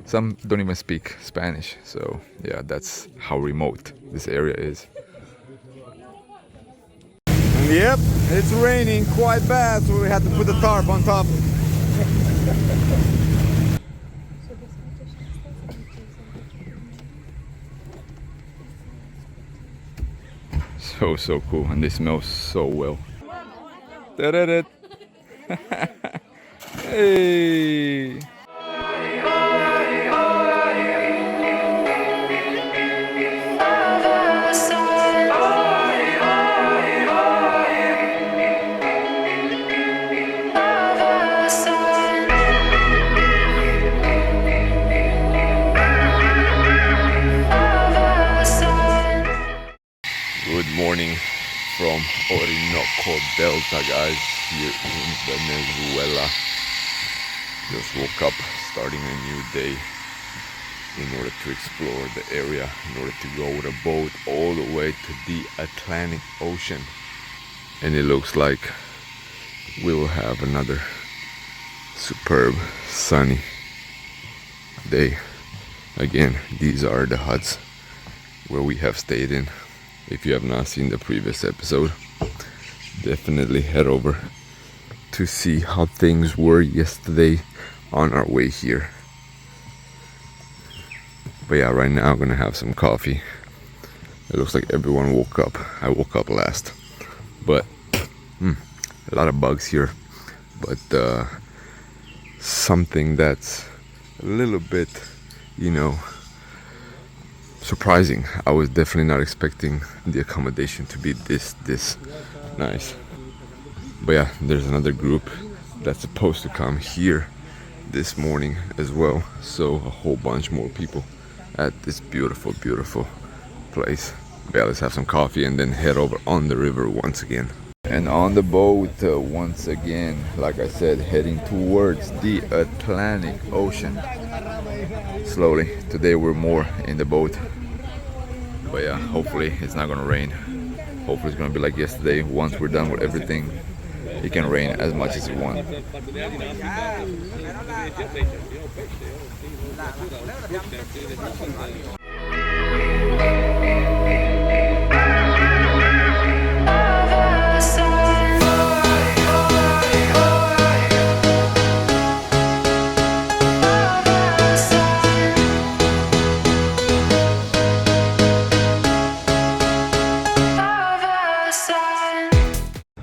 Some don't even speak Spanish, so yeah, that's how remote this area is. Yep, it's raining quite bad, so we had to put the tarp on top. So cool, and they smell so well. Da-da-da. Hey! Good morning from Orinoco Delta, guys, here in Venezuela. Just woke up, starting a new day in order to explore the area, in order to go with a boat all the way to the Atlantic Ocean. And it looks like we will have another superb sunny day. Again, these are the huts where we have stayed in. If you have not seen the previous episode, definitely head over to see how things were yesterday on our way here. But yeah, right now I'm gonna have some coffee. It looks like everyone woke up. I woke up last, but a lot of bugs here. But something that's a little bit, surprising. I was definitely not expecting the accommodation to be this nice. But yeah, there's another group that's supposed to come here this morning as well. So a whole bunch more people at this beautiful place. But yeah, let's have some coffee and then head over on the river once again. And on the boat once again, like I said, heading towards the Atlantic Ocean. Slowly. Today we're more in the boat. But yeah, hopefully it's not gonna rain. Hopefully it's gonna be like yesterday. Once we're done with everything, it can rain as much as you want.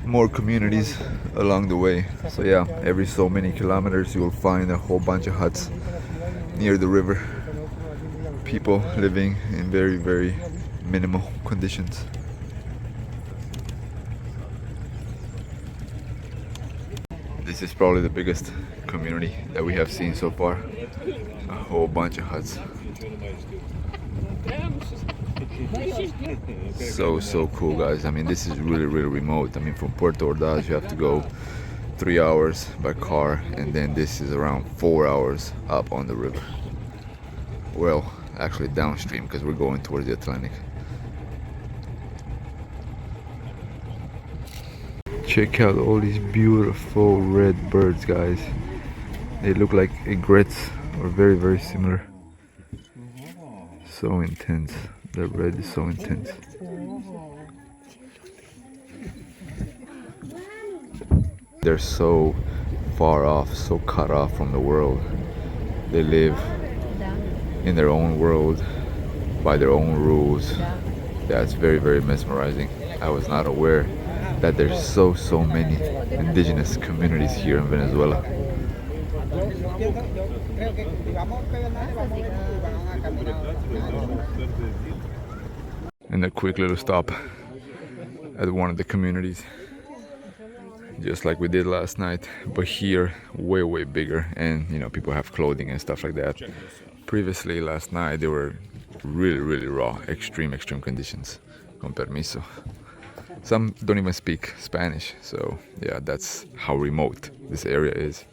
More communities along the way. So yeah, every so many kilometers you will find a whole bunch of huts near the river. People living in very minimal conditions. This is probably the biggest community that we have seen so far. A whole bunch of huts. So cool, guys. I mean, this is really remote. I mean, from Puerto Ordaz you have to go 3 hours by car, and then this is around 4 hours up on the river. Well, actually downstream, because we're going towards the Atlantic. Check out all these beautiful red birds, guys. They look like egrets, or very similar. So intense. The red is so intense. They're so far off, so cut off from the world. They live in their own world, by their own rules. Yeah, it's very mesmerizing. I was not aware that there's so many indigenous communities here in Venezuela. And a quick little stop at one of the communities, just like we did last night, but here way bigger, and people have clothing and stuff like that. Previously last night they were really raw, extreme conditions. Con permiso. Some don't even speak Spanish, so yeah, that's how remote this area is.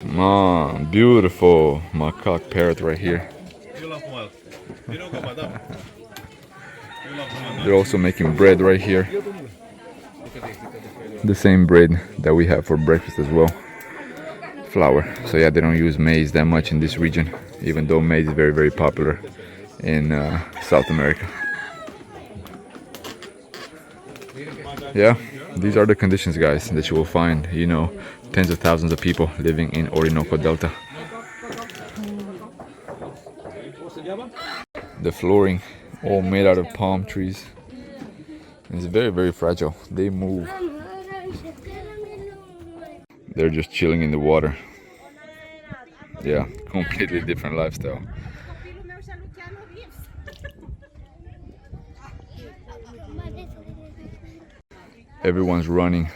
Man, beautiful macaque parrot right here. They're also making bread right here. The same bread that we have for breakfast as well. flour. So yeah, they don't use maize that much in this region, even though maize is very popular in South America. Yeah, these are the conditions, guys, that you will find, you know, tens of thousands of people living in Orinoco Delta. The flooring all made out of palm trees. It's very fragile. They move. They're just chilling in the water. Yeah, completely different lifestyle. Everyone's running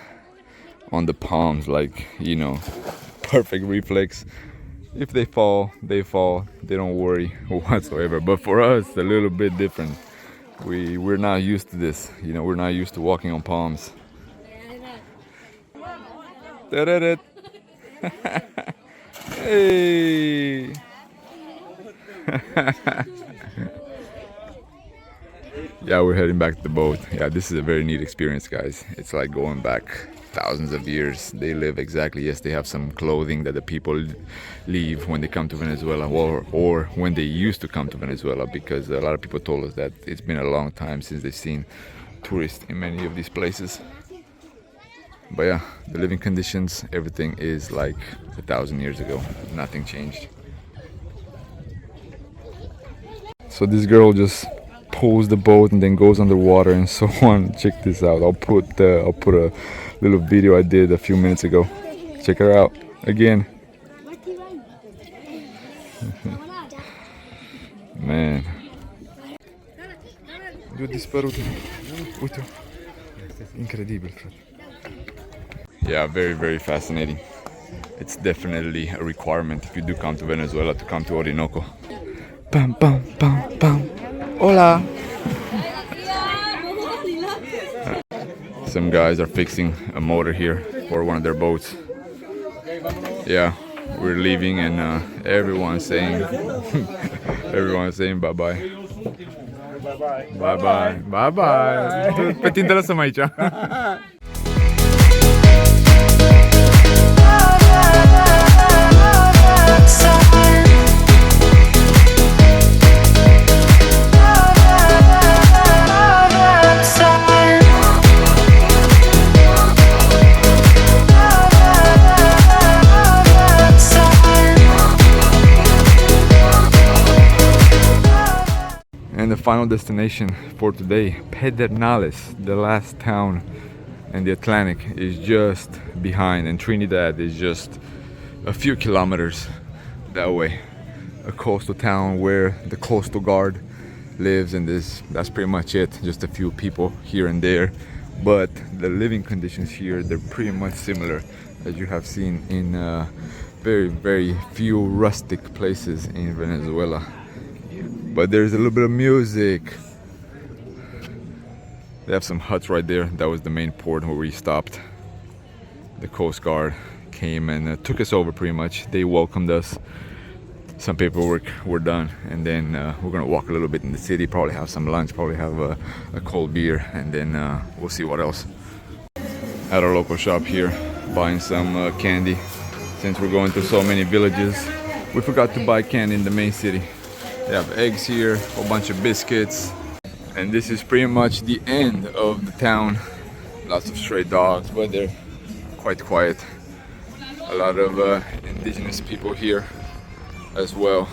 on the palms, like, you know, perfect reflex. If they fall, they fall. They don't worry whatsoever. But for us, a little bit different. We're not used to this. You know, we're not used to walking on palms. Hey! Yeah, we're heading back to the boat. Yeah, this is a very neat experience, guys. It's like going back thousands of years. They live exactly, yes, they have some clothing that the people leave when they come to Venezuela, or when they used to come to Venezuela, because a lot of people told us that it's been a long time since they've seen tourists in many of these places. But yeah, the living conditions, everything is like 1,000 years ago. Nothing changed. So this girl just pulls the boat and then goes underwater and so on. Check this out. I'll put a little video I did a few minutes ago. Check her out again. Man. Incredible. Yeah, very fascinating. It's definitely a requirement if you do come to Venezuela to come to Orinoco. Pam pam pam pam. Hola. Some guys are fixing a motor here for one of their boats. Yeah, we're leaving and everyone's saying bye bye. Bye bye. Bye bye. Petin tala samay cha. And the final destination for today, Pedernales, the last town in the Atlantic, is just behind, and Trinidad is just a few kilometers that way. A coastal town where the coastal guard lives, and that's pretty much it. Just a few people here and there, but the living conditions here, they're pretty much similar as you have seen in very few rustic places in Venezuela. But there's a little bit of music. They have some huts right there. That was the main port where we stopped. The Coast Guard came and took us over pretty much. They welcomed us. Some paperwork were done, and then we're gonna walk a little bit in the city, probably have some lunch, probably have a cold beer, and then we'll see what else. At our local shop here, buying some candy. Since we're going to so many villages, we forgot to buy candy in the main city. They have eggs here, a whole bunch of biscuits. And this is pretty much the end of the town. Lots of stray dogs, but they're quite quiet. A lot of indigenous people here as well.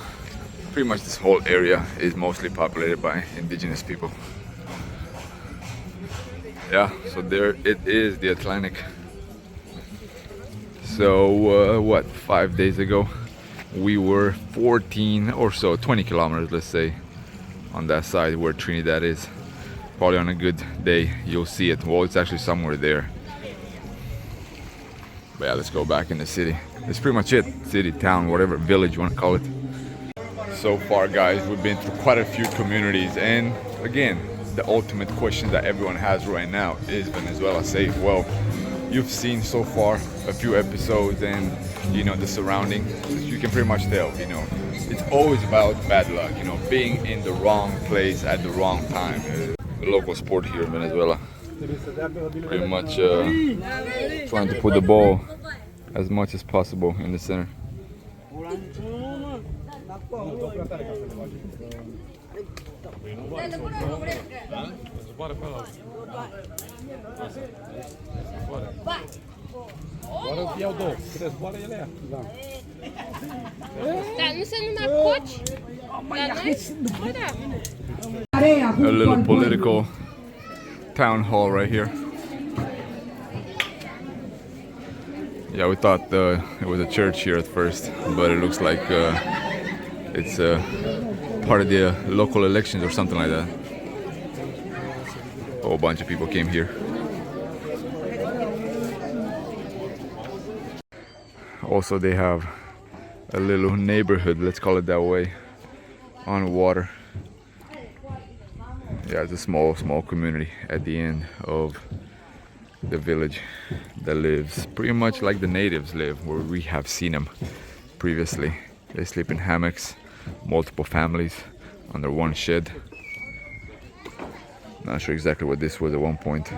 Pretty much this whole area is mostly populated by indigenous people. Yeah, so there it is, the Atlantic. So what, 5 days ago we were 14 or so, 20 kilometers, let's say, on that side where Trinidad is. Probably on a good day you'll see it. Well, it's actually somewhere there. But yeah, let's go back in the city. That's pretty much it. City, town, whatever, village you want to call it. So far, guys, we've been through quite a few communities, and again, the ultimate question that everyone has right now is Venezuela safe? Well, you've seen so far a few episodes, and you know the surrounding. You can pretty much tell, you know, it's always about bad luck, you know, being in the wrong place at the wrong time. The local sport here in Venezuela, pretty much trying to put the ball as much as possible in the center. A little political town hall right here. Yeah, we thought it was a church here at first, but it looks like it's part of the local elections or something like that. A whole bunch of people came here. Also, they have a little neighborhood, let's call it that way, on water. Yeah, it's a small community at the end of the village that lives pretty much like the natives live, where we have seen them previously. They sleep in hammocks, multiple families under one shed. Not sure exactly what this was at one point.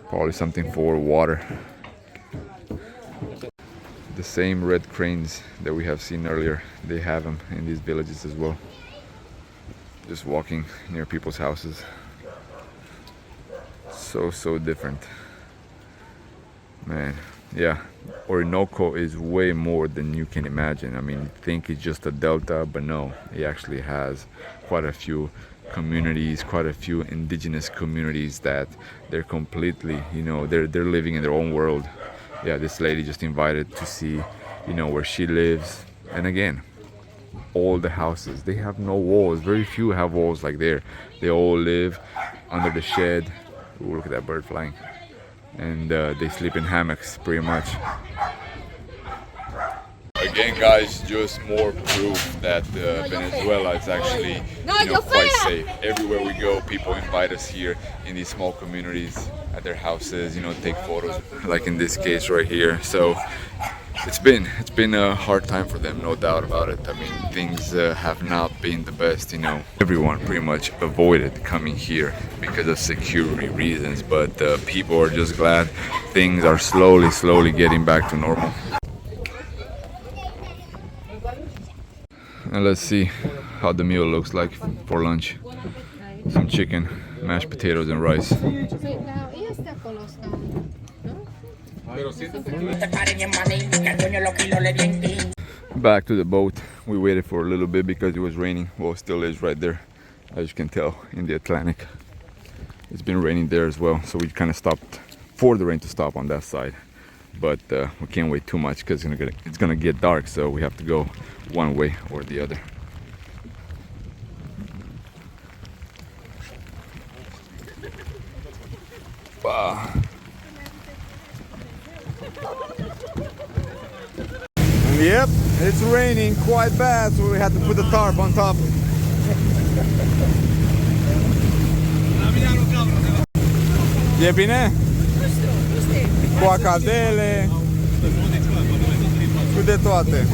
Probably something for water. The same red cranes that we have seen earlier, they have them in these villages as well. Just walking near people's houses. So different. Man, yeah, Orinoco is way more than you can imagine. I mean, you think it's just a delta, but no, it actually has quite a few communities, quite a few indigenous communities that they're completely, you know, they're living in their own world. Yeah, this lady just invited to see, you know, where she lives. And again, all the houses, they have no walls. Very few have walls like there. They all live under the shed. Ooh, look at that bird flying. And they sleep in hammocks pretty much. Again, guys, just more proof that Venezuela is actually, you know, quite safe. Everywhere we go, people invite us here in these small communities at their houses, you know, take photos, like in this case right here. So it's been a hard time for them, no doubt about it. I mean, things have not been the best, you know. Everyone pretty much avoided coming here because of security reasons, but people are just glad things are slowly getting back to normal. And let's see how the meal looks like for lunch. Some chicken, mashed potatoes and rice. Back to the boat. We waited for a little bit because it was raining. Well, it still is right there, as you can tell, in the Atlantic. It's been raining there as well, so we kind of stopped for the rain to stop on that side. But we can't wait too much because it's gonna get dark, so we have to go one way or the other. Wow. Yep, it's raining quite bad, so we had to put the tarp on top. E bine? Cu acadele, cu de toate.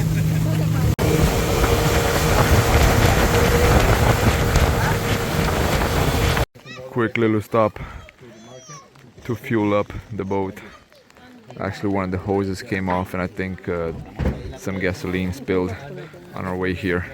Quick little stop to fuel up the boat. Actually, one of the hoses came off, and I think some gasoline spilled on our way here.